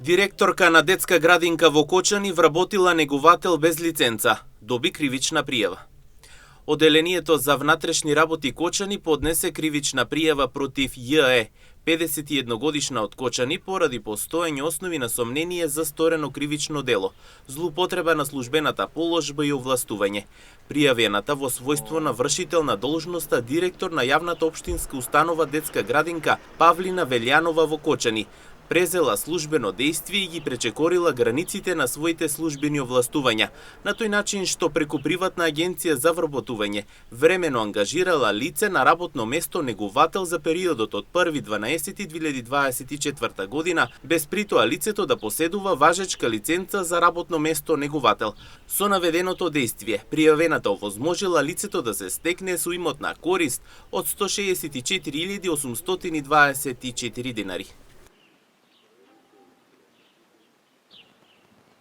Директорка на детска градинка во Кочани вработила негувател без лиценца. Доби кривична пријава. Оделението за внатрешни работи Кочани поднесе кривична пријава против Ј.Е., 51 од Кочани, поради постоење основи на сомнение за сторено кривично дело, злоупотреба на службената положба и овластување. Пријавената во својство на вршител на должноста директор на јавната општинска установа детска градинка Павлина Велјанова во Кочани презела службено дејствие и ги пречекорила границите на своите службени овластувања, на тој начин што преку приватна агенција за вработување времено ангажирала лице на работно место негувател за периодот од 1.12.2024 година, без при тоа лицето да поседува важечка лиценца за работно место негувател. Со наведеното дејствие, пријавената овозможила лицето да се стекне со имотна корист од 164.824 денари.